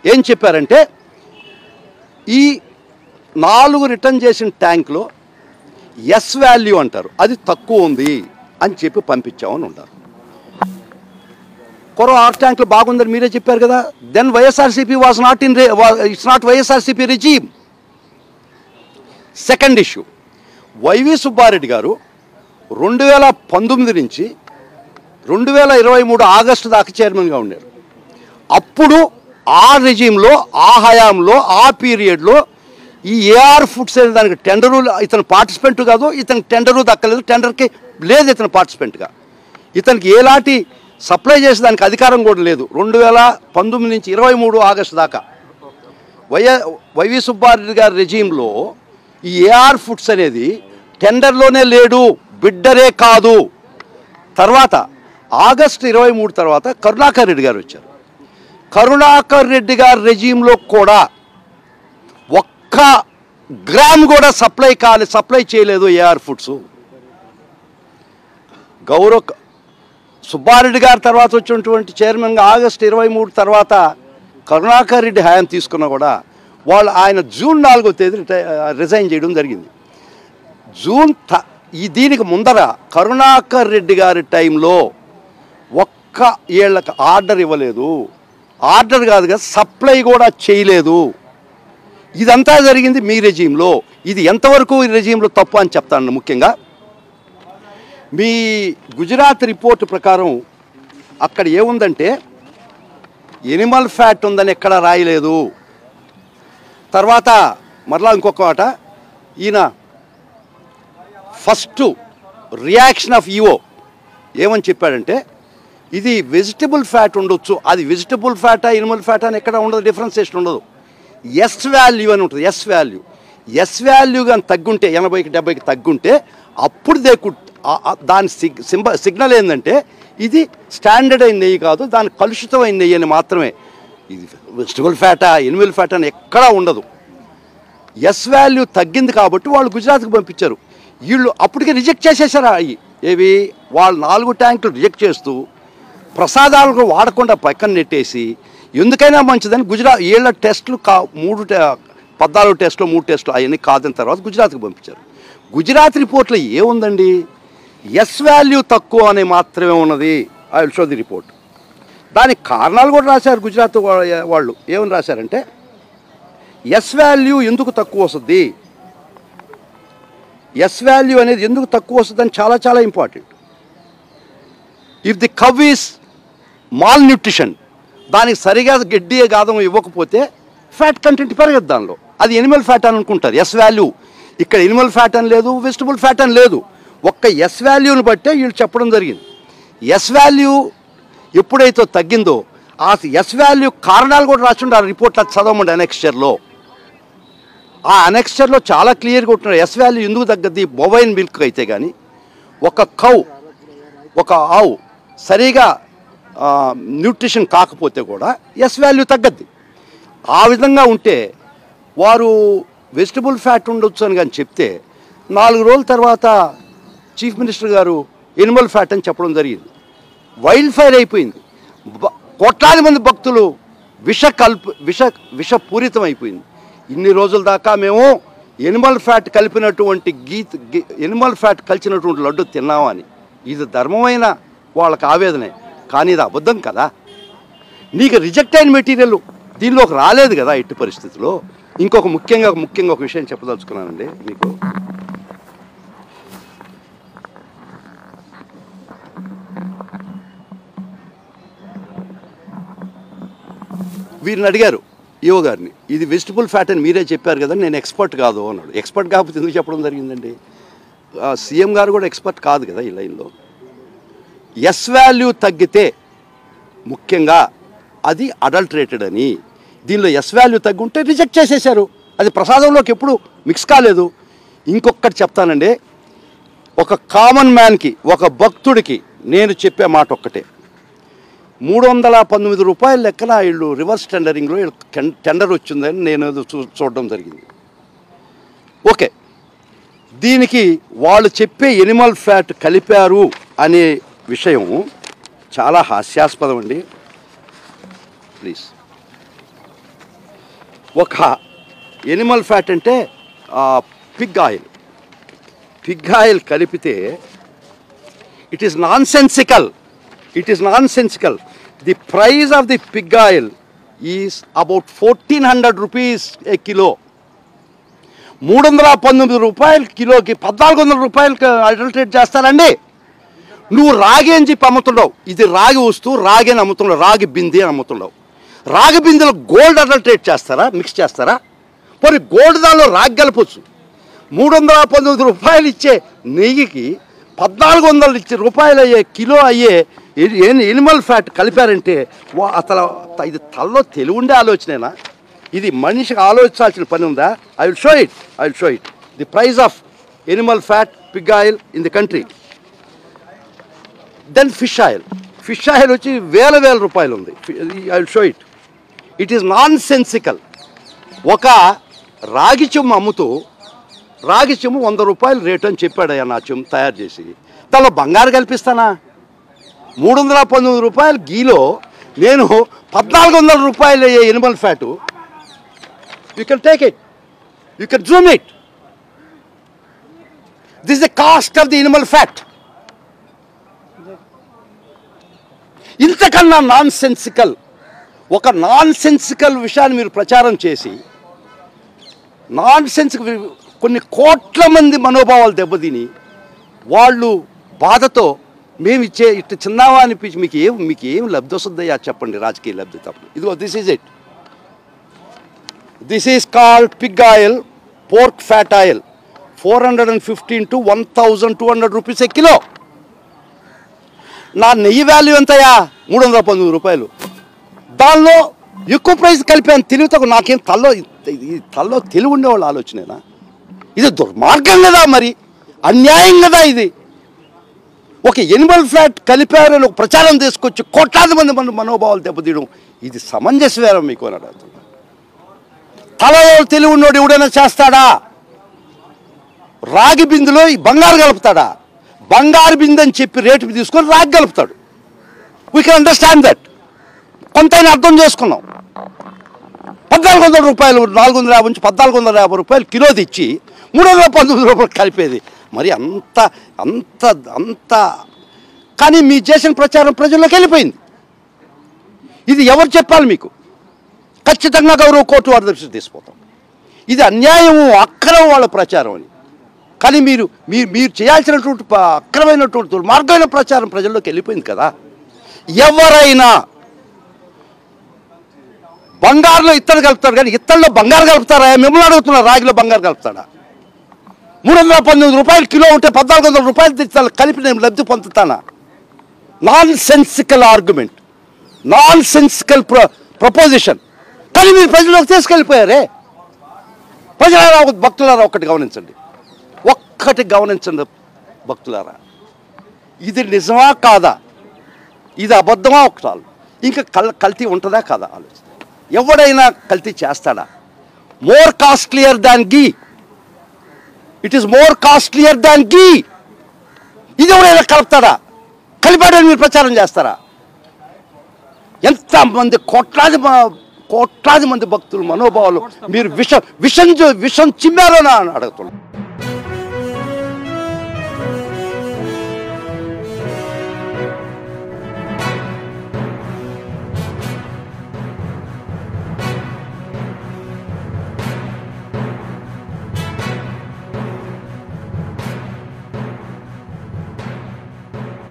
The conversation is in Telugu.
ఏం చెప్పారంటే ఈ 4 రిటర్న్ చేసిన ట్యాంక్లో ఎస్ వాల్యూ అంటారు, అది తక్కువ ఉంది అని చెప్పి పంపించామని ఉంటారు. కొరవ 6 ట్యాంకులు బాగుందని మీరే చెప్పారు కదా. Then YSRCP it's not YSRCP regime. Second issue, YV Subba Reddy గారు 2019 నుంచి 2023 ఆగస్టు దాకా చైర్మన్గా ఉన్నారు. అప్పుడు ఆ రెజీమ్లో, ఆ హయాంలో, ఆ పీరియడ్లో ఈ ఏఆర్ ఫుడ్స్ అనే దానికి టెండరు, ఇతను పార్టిసిపెంట్ కాదు, ఇతనికి టెండరు దక్కలేదు, టెండర్కి లేదు ఇతను పార్టిసిపెంట్గా, ఇతనికి ఎలాంటి సప్లై చేసేదానికి అధికారం కూడా లేదు. 2019 నుంచి 23 ఆగస్టు దాకా వైవి సుబ్బారెడ్డి గారి రెజీమ్లో ఈ ఏఆర్ ఫుడ్స్ అనేది టెండర్లోనే లేడు, బిడ్డరే కాదు. తర్వాత ఆగస్టు 23 తర్వాత కరుణాకర్ రెడ్డి గారు వచ్చారు. కరుణాకర్ రెడ్డి గారి రెజీమ్లో కూడా ఒక్క గ్రామ్ కూడా సప్లై చేయలేదు ఏఆర్ ఫుడ్స్. గౌరవ్ సుబ్బారెడ్డి గారి తర్వాత వచ్చినటువంటి చైర్మన్గా ఆగస్టు 23 తర్వాత కరుణాకర్ రెడ్డి హయాం తీసుకున్నా కూడా ఆయన జూన్ 4వ తేదీ రిజైన్ చేయడం జరిగింది. దీనికి ముందర కరుణాకర్ రెడ్డి గారి టైంలో ఒక్క ఏళ్ళకి ఆర్డర్ ఇవ్వలేదు, ఆర్డర్ కాదు కదా సప్లై కూడా చేయలేదు. ఇదంతా జరిగింది మీ రెజీమ్లో. ఇది ఎంతవరకు ఈ రెజీమ్లో తప్పు అని చెప్తాను. ముఖ్యంగా మీ గుజరాత్ రిపోర్ట్ ప్రకారం అక్కడ ఏముందంటే ఎనిమల్ ఫ్యాట్ ఉందని ఎక్కడా రాయలేదు. తర్వాత మరలా ఇంకొక మాట, ఈయన ఫస్ట్ రియాక్షన్ ఆఫ్ ఈఓ ఏమని చెప్పాడంటే ఇది వెజిటబుల్ ఫ్యాట్ ఉండొచ్చు, అది వెజిటబుల్ ఫ్యాటా ఎనిమల్ ఫ్యాటా అని ఎక్కడ ఉండదు, డిఫరెన్సియేషన్ ఉండదు. ఎస్ వాల్యూ అని ఉంటుంది. ఎస్ వాల్యూ కానీ తగ్గుంటే 80కి 70కి తగ్గుంటే అప్పుడు దాని సిగ్నల్ ఏంటంటే ఇది స్టాండర్డ్ అయిన నెయ్యి కాదు, దాని కలుషితమైన నెయ్యి అని మాత్రమే. ఇది వెజిటబుల్ ఫ్యాటా ఎనిమల్ ఫ్యాటా అని ఎక్కడా ఉండదు. ఎస్ వాల్యూ తగ్గింది కాబట్టి వాళ్ళు గుజరాత్కి పంపించారు. వీళ్ళు అప్పటికి రిజెక్ట్ చేసేసారు. ఏవి వాళ్ళు 4 ట్యాంకులు రిజెక్ట్ చేస్తూ ప్రసాదాలకు వాడకుండా పక్కన నెట్టేసి ఎందుకైనా మంచిదని వీళ్ళ టెస్టులు 14 టెస్టులు 3 టెస్టులు అవన్నీ కాదని తర్వాత గుజరాత్కి పంపించారు. గుజరాత్ రిపోర్ట్లో ఏముందండి, ఎస్ వాల్యూ తక్కువ అని మాత్రమే ఉన్నది. I will show the report. దానికి కారణాలు కూడా రాశారు గుజరాత్ వాళ్ళు. ఏమని రాశారంటే ఎస్ వాల్యూ ఎందుకు తక్కువ వస్తుంది, ఎస్ వాల్యూ అనేది ఎందుకు తక్కువ వస్తుందని చాలా చాలా important. If the cow is malnutrition, దానికి సరిగా గడ్డి గాదం ఇవ్వకపోతే ఫ్యాట్ కంటెంట్ పెరగదు దానిలో, అది ఎనిమల్ ఫ్యాట్ అని అనుకుంటారు. ఎస్ వాల్యూ ఇక్కడ ఎనిమల్ ఫ్యాట్ అని లేదు, వెజిటబుల్ ఫ్యాట్ అని లేదు, ఒక్క ఎస్ వాల్యూని బట్టే వీళ్ళు చెప్పడం జరిగింది. ఎస్ వాల్యూ ఎప్పుడైతే తగ్గిందో ఆ ఎస్ వాల్యూ కారణాలు కూడా రాసిండు ఆ రిపోర్ట్లో చదవమండి అనెక్స్చర్లో. ఆ అనెక్స్చర్లో చాలా క్లియర్గా ఉంటున్నారు ఎస్ వాల్యూ ఎందుకు తగ్గద్ది. బొవైన్ మిల్క్ అయితే కానీ ఒక ఆవు సరిగా న్యూట్రిషన్ కాకపోతే కూడా ఎస్ వాల్యూ తగ్గద్ది. ఆ విధంగా ఉంటే వారు వెజిటబుల్ ఫ్యాట్ ఉండొచ్చు అని కానీ చెప్తే 4 రోజుల తర్వాత చీఫ్ మినిస్టర్ గారు ఎనిమల్ ఫ్యాట్ అని చెప్పడం జరిగింది. వైల్డ్ ఫైర్ అయిపోయింది. కోట్లాది మంది భక్తులు విషపూరితం అయిపోయింది. ఇన్ని రోజుల దాకా మేము ఎనిమల్ ఫ్యాట్ కలిపినటువంటి ఎనిమల్ ఫ్యాట్ కలిసినటువంటి లడ్డు తిన్నామని, ఇది ధర్మమైన వాళ్ళకి ఆవేదనే, కానీ ఇది అబద్ధం కదా. నీకు రిజెక్ట్ అయిన మెటీరియల్ దీనిలోకి రాలేదు కదా ఎట్టి పరిస్థితుల్లో. ఇంకొక ముఖ్యంగా ఒక విషయం చెప్పదలుచుకున్నానండి మీకు. వీరిని అడిగారు ఈఓ గారిని, ఇది వెజిటబుల్ ఫ్యాట్ అని మీరే చెప్పారు కదా, నేను ఎక్స్పర్ట్ కాదు అన్నాడు. ఎక్స్పర్ట్ కాకపోతే ఎందుకు చెప్పడం జరిగిందండి? సీఎం గారు కూడా ఎక్స్పర్ట్ కాదు కదా ఈ లైన్లో. ఎస్ వాల్యూ తగ్గితే ముఖ్యంగా అది అడల్టరేటెడ్ అని, దీనిలో ఎస్ వాల్యూ తగ్గుంటే రిజెక్ట్ చేసేశారు. అది ప్రసాదంలోకి ఎప్పుడు మిక్స్ కాలేదు. ఇంకొకటి చెప్తానండి, ఒక కామన్ మ్యాన్కి, ఒక భక్తుడికి నేను చెప్పే మాట ఒక్కటే, 319 రూపాయల లెక్కన వీళ్ళు రివర్స్ టెండరింగ్లో టెండర్ వచ్చిందని నేను చూడడం జరిగింది. ఓకే, దీనికి వాళ్ళు చెప్పే ఎనిమల్ ఫ్యాట్ కలిపారు అనే విషయం చాలా హాస్యాస్పదం అండి. ప్లీజ్ ఒక ఎనిమల్ ఫ్యాట్ అంటే పిగ్ ఆయిల్ కలిపితే it is non sensical the price of the Pig oil is about 1400 rupees A kilo. 319 రూపాయలు కిలోకి 1400 రూపాయలకి అడల్టరేట్ చేస్తారండి. నువ్వు రాగి అని చెప్పి అమ్ముతుండవు, ఇది రాగి వస్తువు రాగి అని అమ్ముతుండవు, రాగి బింది అని అమ్ముతుండవు. రాగి బిందెలో గోల్డ్ అడల్టరేట్ చేస్తారా, మిక్స్ చేస్తారా? పోనీ గోల్డ్ దానిలో రాగి కలపచ్చు. 319 రూపాయలు ఇచ్చే నెయ్యికి 1400 రూపాయలు అయ్యే కిలో అయ్యే ఎనిమల్ ఫ్యాట్ కలిపారంటే అసలు ఇది తలలో తెలివి ఉండే ఆలోచనేనా? ఇది మనిషికి ఆలోచించాల్సిన పని ఉందా? I will show it the price of animal fat pig oil in the country. Then fish oil వచ్చి వేల రూపాయలు ఉంది. I will show it is nonsensical. ఒక రాగి చెమ్ము అమ్ముతూ రాగి చెమ్ము 100 రూపాయలు రేటు అని చెప్పాడయ్యా నా చెమ్ము తయారు చేసి. దానిలో బంగారు కల్పిస్తానా? 319 రూపాయలు గీలో నేను 1400 రూపాయలు అయ్యే Animal fat. You can take it, you can Zoom it. This is the cost of the Animal fat. ఇంతకన్నా నాన్ సెన్సికల్ విషయాన్ని మీరు ప్రచారం చేసి కొన్ని కోట్ల మంది మనోభావాలు దెబ్బతిని వాళ్ళు బాధతో మేము ఇచ్చే ఇట్లా చిన్నవా అనిపించి మీకు ఏం లబ్ధి వస్తుందయ్యా చెప్పండి, రాజకీయ లబ్ధి తప్ప. ఇదిగో this is called Pig oil, pork fat oil, 415 to 1200 rupees A kilo. నా నెయ్యి వాల్యూ ఎంతయా? 319 రూపాయలు. దానిలో ఎక్కువ ప్రైస్ కలిపాను. తెలివితో నాకేం తల్లో తెలివి ఉండేవాళ్ళు ఆలోచనేనా? ఇది దుర్మార్గం కదా, మరి అన్యాయం కదా ఇది. ఒక ఎనిమల్ ఫ్యాట్ కలిపారని ఒక ప్రచారం తీసుకొచ్చి కోట్లాది మంది మనోభావాలు దెబ్బతీయడం ఇది సమంజసమేనా మీకు అని అడుగుతున్నా. తలలో తెలివి ఉన్నోడు ఎవడైనా చేస్తాడా? రాగి బిందులో బంగారు కలుపుతాడా? బంగారు బిందు అని చెప్పి రేటు తీసుకొని రాగి కలుపుతాడు. We can understand that. కొంతైనా అర్థం చేసుకున్నాం. 1400 రూపాయలు 450 నుంచి 1450 రూపాయలు కిలో తెచ్చి 319 రూపాయలు కలిపేది మరి అంత కానీ మీ చేసిన ప్రచారం ప్రజల్లోకి వెళ్ళిపోయింది. ఇది ఎవరు చెప్పాలి మీకు? ఖచ్చితంగా గౌరవ కోర్టు వారి దృష్టికి తీసుకుపోతాం. ఇది అన్యాయము, అక్రమం వాళ్ళ ప్రచారం అని. కానీ మీరు చేయాల్సినటువంటి అక్రమైనటువంటి దుర్మార్గమైన ప్రచారం ప్రజల్లోకి వెళ్ళిపోయింది కదా. ఎవరైనా బంగారులో ఇత్తడి కలుపుతారు కానీ ఇత్తడిలో బంగారు కలుపుతారా? మిమ్మల్ని అడుగుతున్నారు. రాగిలో బంగారు కలుపుతాడా? 319 రూపాయలు కిలో ఉంటే 1400 రూపాయలు తెచ్చి కలిపి నేను లబ్ధి పొందుతానా? Nonsensical argument, nonsensical proposition. కానీ మీరు ప్రజల్లోకి తీసుకెళ్ళిపోయారే. ప్రజలారా, భక్తులారా, ఒక్కటి గమనించండి భక్తులారా. ఇది నిజమా కాదా? ఇది అబద్ధమా? ఒకసారి ఇంకా కల్తీ ఉంటుందా కాదా ఆలోచన. ఎవడైనా కల్తీ చేస్తాడా? More costlier than ghee. It is more costlier than ghee. ఇది ఎవరైనా కలుపుతాడా? కలిపాడని మీరు ప్రచారం చేస్తారా? ఎంతమంది కోట్లాది మంది భక్తులు మనోభావాలు మీరు విషం చిమ్మారోనా అని అడుగుతున్నారు.